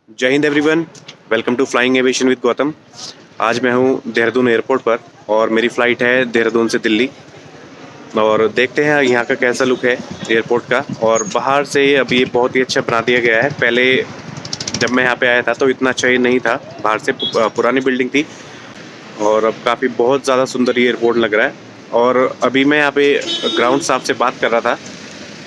जय Hind everyone. Welcome to flying aviation with Gautam. आज मैं हूं देहरादून एयरपोर्ट पर और मेरी फ़्लाइट है देहरादून से दिल्ली। और देखते हैं यहाँ का कैसा लुक है एयरपोर्ट का। और बाहर से अभी ये बहुत ही अच्छा बना दिया गया है। पहले जब मैं यहाँ पे आया था तो इतना अच्छा ही नहीं था, बाहर से पुरानी बिल्डिंग थी और अब काफ़ी बहुत ज़्यादा सुंदर ये एयरपोर्ट लग रहा है। और अभी मैं यहाँ पे ग्राउंड स्टाफ से बात कर रहा था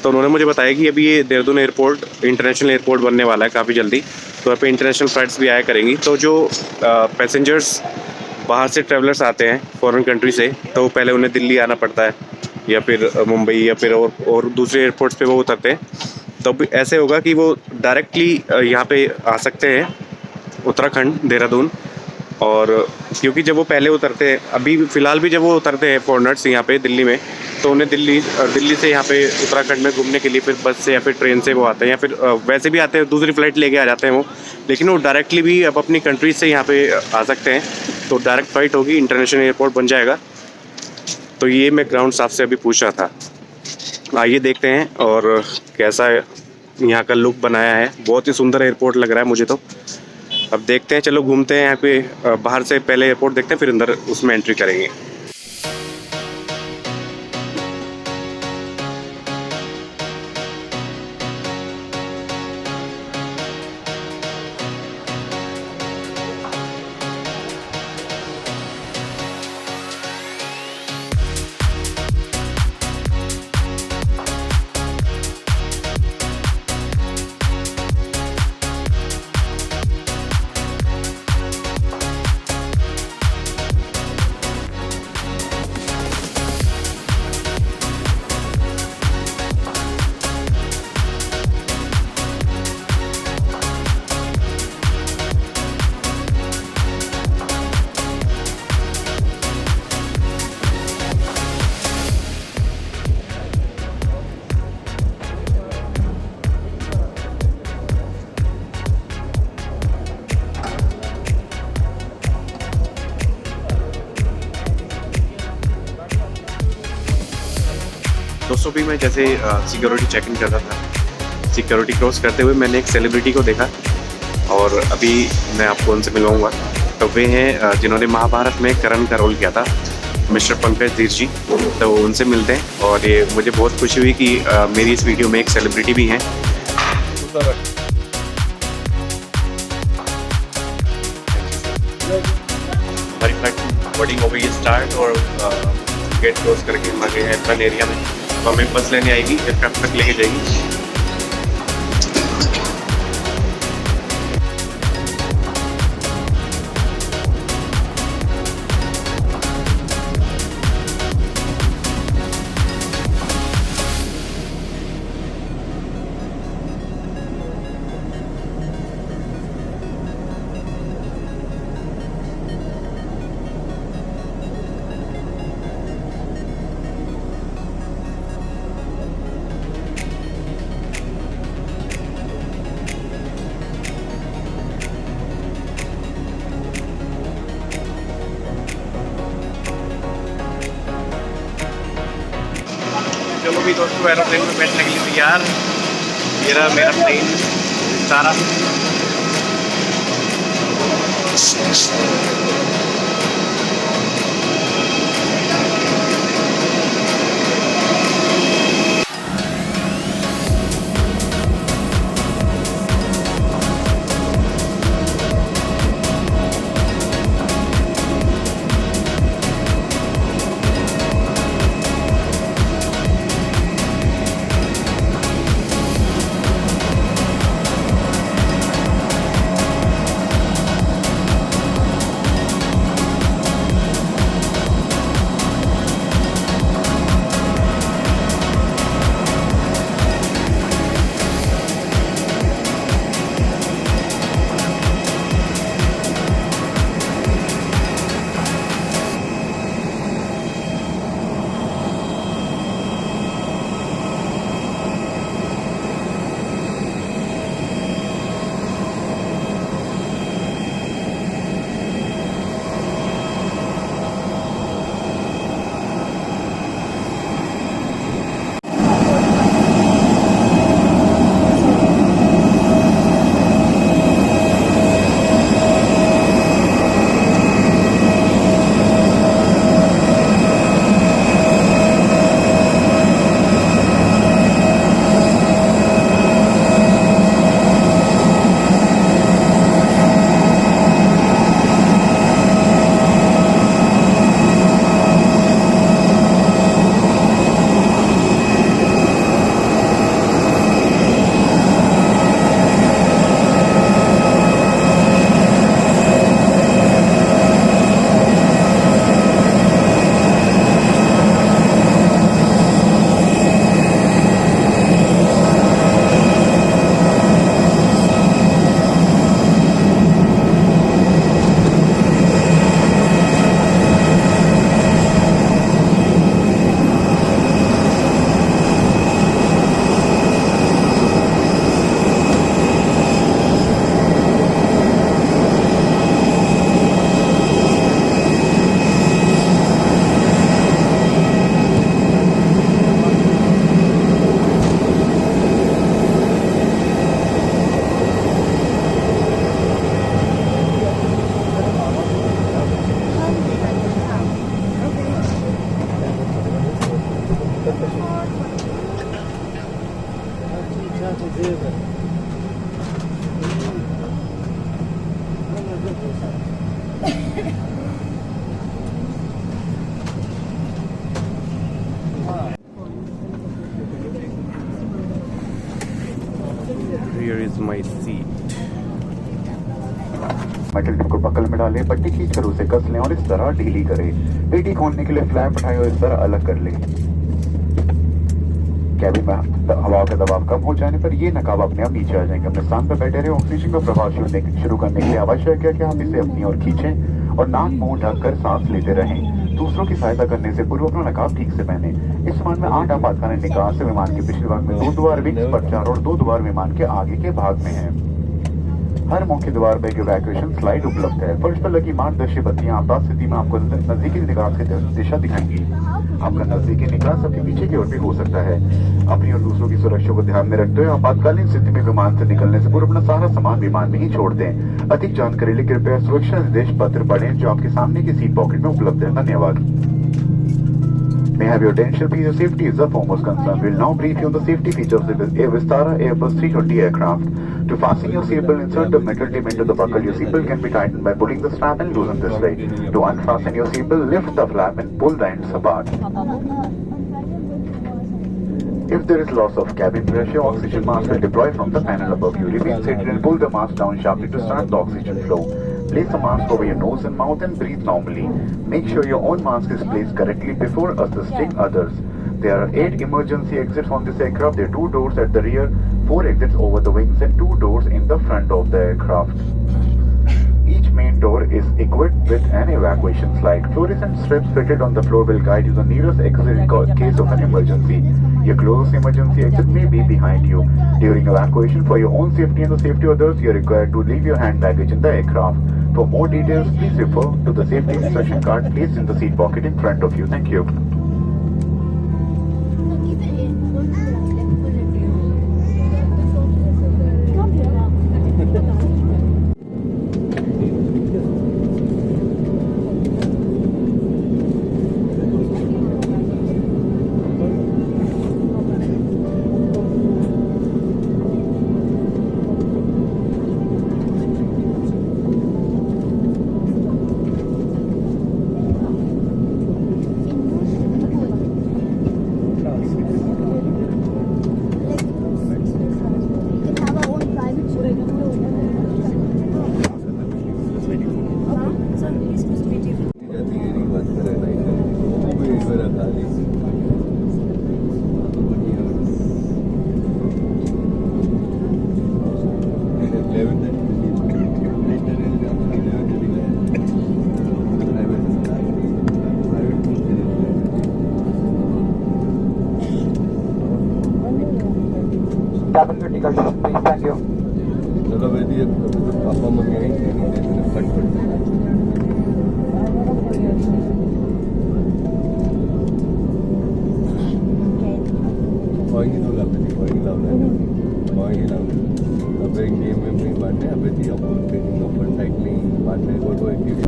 तो उन्होंने मुझे बताया कि अभी ये देहरादून एयरपोर्ट इंटरनेशनल एयरपोर्ट बनने वाला है काफ़ी जल्दी, तो यहाँ पे इंटरनेशनल फ़्लाइट्स भी आया करेंगी। तो जो पैसेंजर्स बाहर से ट्रैवलर्स आते हैं फॉरेन कंट्री से, तो पहले उन्हें दिल्ली आना पड़ता है या फिर मुंबई या फिर और दूसरे एयरपोर्ट्स पे वो उतरते हैं। तो अब ऐसे होगा कि वो डायरेक्टली यहाँ पे आ सकते हैं उत्तराखंड देहरादून। और क्योंकि जब वो पहले उतरते हैं, अभी फ़िलहाल भी जब वो उतरते हैं फॉरेनर्स यहाँ पे दिल्ली में, तो उन्हें दिल्ली से यहाँ पे उत्तराखंड में घूमने के लिए फिर बस से या फिर ट्रेन से वो आते हैं, या फिर वैसे भी आते हैं, दूसरी फ़्लाइट लेके आ जाते हैं वो। लेकिन वो डायरेक्टली भी अब अपनी कंट्री से यहाँ पे आ सकते हैं, तो डायरेक्ट फ़्लाइट होगी, इंटरनेशनल एयरपोर्ट बन जाएगा। तो ये मैं ग्राउंड स्टाफ से अभी पूछ रहा था। आइए देखते हैं और कैसा यहाँ का लुक बनाया है। बहुत ही सुंदर एयरपोर्ट लग रहा है मुझे तो। अब देखते हैं, चलो घूमते हैं यहाँ पे। बाहर से पहले एयरपोर्ट देखते हैं, फिर अंदर उसमें एंट्री करेंगे। दोस्तों, भी मैं जैसे सिक्योरिटी चेक इन कर रहा था, सिक्योरिटी क्रॉस करते हुए मैंने एक सेलिब्रिटी को देखा और अभी मैं आपको उनसे मिलवाऊंगा। तो वे हैं जिन्होंने महाभारत में करण का रोल किया था, मिस्टर पंकज धीर जी। तो उनसे मिलते हैं। और ये मुझे बहुत खुशी हुई कि मेरी इस वीडियो में एक सेलिब्रिटी भी हैं। हमारी फ्लाइट बोर्डिंग हो गई है स्टार्ट और गेट क्लोज करके हम आ गए हैं एयरप्लेन एरिया में। तो हमें बस लेने आएगी, एयरक्राफ्ट तक लेके जाएगी। चलो भी दोस्तों, एरोप्लेन में बैठने के लिए तैयार। मेरा प्लेन सारा सीट। मेटल टिप को बकल में डालें, पट्टी खींचकर उसे कस लें और इस तरह ढीली करें। पेटी खोलने के लिए फ्लैप उठाएं और इस तरह अलग कर लें। कैबिन में हवा का दबाव कम हो जाने पर ये नकाब अपने आप नीचे आ जाएंगे। अपने स्थान पर बैठे रहे। ऑक्सीजन का प्रवाह शुरू करने के लिए आवश्यक है कि आप इसे अपनी ओर खींचें और नाक मुंह ढककर सांस लेते रहें। दूसरों की सहायता करने से पूर्व अपना नकाब ठीक से पहने। इस विमान में 8 आपातकालीन निकास विमान के पिछले भाग में 2 द्वार विंग्स पर 4 और 2 द्वार विमान के आगे के भाग में है। हर मुख्य द्वार पर एक इवैक्यूएशन स्लाइड उपलब्ध है। फर्श पर लगी मार्गदर्शी बत्तियां आपात स्थिति में आपको नजदीकी निकास की दिशा दिखाएंगी। आपका नजदीकी निकास आपके पीछे की ओर भी हो सकता है। अपनी और दूसरों की सुरक्षा को ध्यान में रखते हुए आपातकालीन स्थिति में विमान से निकलने से पूर्व अपना सारा सामान विमान में ही छोड़ दें। अधिक जानकारी लिए कृपया सुरक्षा निर्देश पत्र पढ़ें जो आपके सामने की सीट पॉकेट में उपलब्ध है। धन्यवाद। May I have your attention, please? Your safety is the foremost concern. We'll now brief you on the safety features of the Vistara Airbus 320 aircraft. To fasten your seatbelt, insert the metal tip into the buckle. Your seatbelt can be tightened by pulling the strap and loosen this way. To unfasten your seatbelt, lift the flap and pull the ends apart. If there is loss of cabin pressure, oxygen mask will deploy from the panel above you. Remain seated and pull the mask down sharply to start the oxygen flow. Place the mask over your nose and mouth and breathe normally. Make sure your own mask is placed correctly before assisting others. There are 8 emergency exits on this aircraft. There are 2 doors at the rear, 4 exits over the wings and 2 doors in the front of the aircraft. Each main door is equipped with an evacuation slide. Fluorescent strips fitted on the floor will guide you to the nearest exit in case of an emergency. Your closest emergency exit may be behind you. During evacuation, for your own safety and the safety of others, you are required to leave your hand baggage in the aircraft. For more details, please refer to the safety instruction card placed in the seat pocket in front of you. Thank you. Cabin critical, please, thank you. चलो बेटी अभी तो papa mummy आई नहीं फट point तो ला बेटी point लाओ अब एक गेम में नहीं बांटने अब बेटी अपन ट्रेनिंग अपन साइकिलिंग बांटने को activity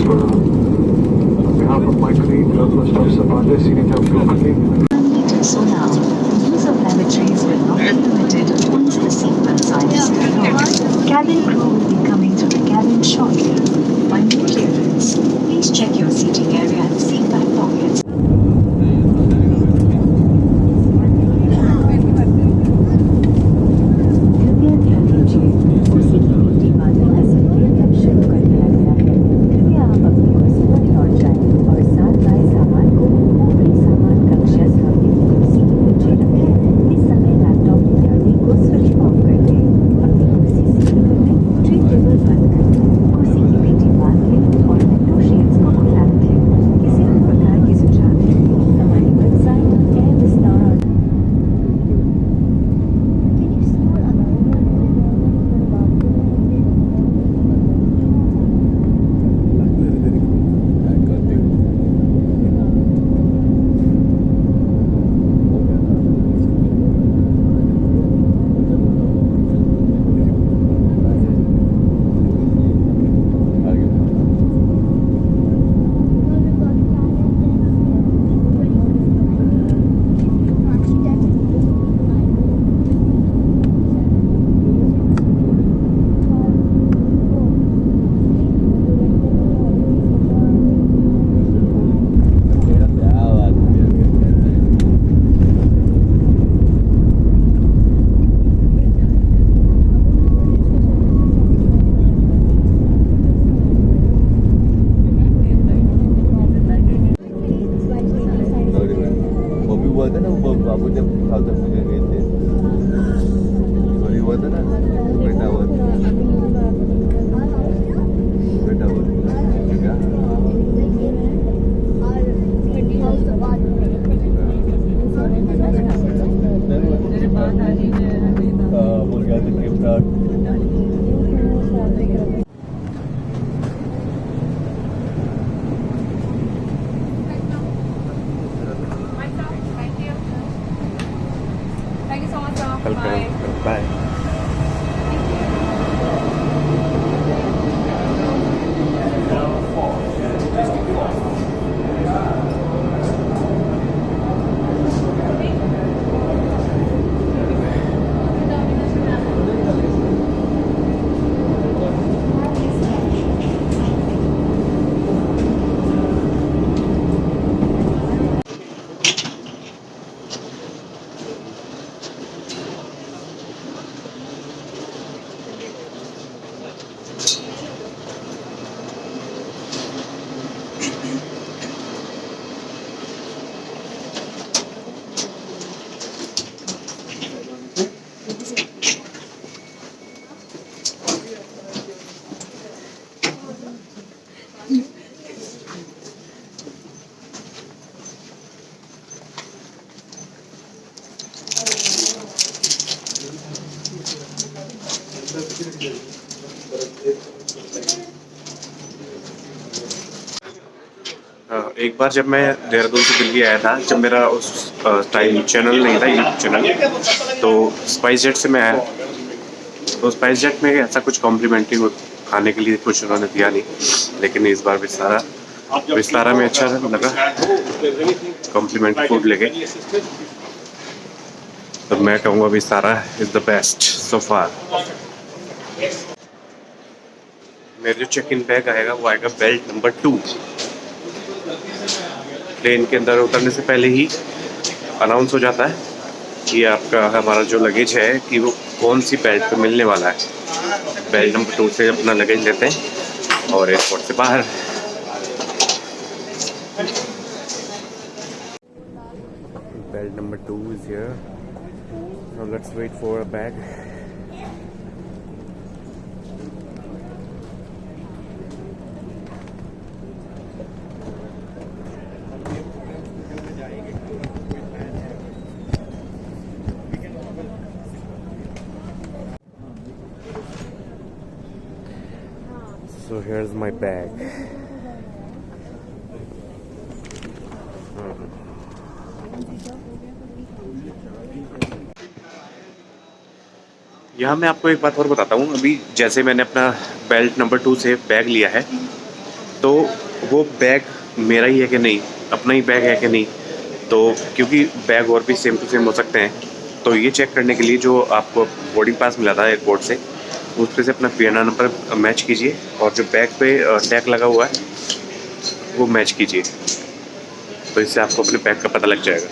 On behalf of my colleague, First Officer Pandey, Senior Captain of the King. So now, use of lavatories will not be permitted once the seatbelts are dislodged. Cabin crew will be coming to the cabin shortly. Final clearance. Please check your seating area and seat back pockets. कृपया ध्यान दीजिए, कुर्सी की पेटी बांधने का प्रक्रिया अब शुरू कर दिया गया है। कृपया आप अपनी कुर्सी पर लौट जाएं और साथ लाए सामान को ऊपरी सामान कक्ष या सामने की कुर्सी के नीचे रखें। इस समय लैपटॉप इत्यादि को स्विच ऑफ कर दें। अपनी कुर्सी सीधी कर लें, ट्रे टेबल बंद कर लें, कुर्सी की पेटी बांध लें और विंडो शेड्स को खुला रखें। किसी भी प्रकार के सुझाव के लिए हमारी वेबसाइट एयर विस्तार हुआ था ना, वो बाबू जब साउथ अफ्रीका गए थे, हुआ था ना, बेटा हुआ क्या बोल गया था trip start. Thank you so much, sir. Welcome. Bye. Bye. एक बार जब मैं देहरादून से दिल्ली आया था, जब मेरा उस टाइम चैनल नहीं था, यूट्यूब चैनल, तो स्पाइस जेट से मैं आया। तो स्पाइस जेट में ऐसा कुछ कॉम्प्लीमेंट्री खाने के लिए कुछ उन्होंने दिया नहीं, लेकिन इस बार विस्तारा में अच्छा लगा कॉम्प्लीमेंट्री फूड लेके। तो मैं कहूँगा Vistara is the best so far. मेरे जो चेक इन बैग आएगा वो आएगा बेल्ट नंबर 2। प्लेन के अंदर उतरने से पहले ही अनाउंस हो जाता है कि आपका हमारा जो लगेज है कि वो कौन सी बेल्ट पे मिलने वाला है। बेल्ट नंबर 2 से अपना लगेज लेते हैं और एयरपोर्ट से बाहर। Belt number 2 is here. Now let's wait for a bag. So here's my bag. यहाँ मैं आपको एक बात और बताता हूँ। अभी जैसे मैंने अपना बेल्ट नंबर 2 से बैग लिया है, तो वो बैग मेरा ही है कि नहीं, अपना ही बैग है कि नहीं। तो क्योंकि बैग और भी सेम टू सेम हो सकते हैं, तो ये चेक करने के लिए जो आपको बोर्डिंग पास मिला था एयरपोर्ट से, उस पे से अपना PNR नंबर मैच कीजिए और जो बैग पे टैग लगा हुआ है वो मैच कीजिए, तो इससे आपको अपने बैग का पता लग जाएगा।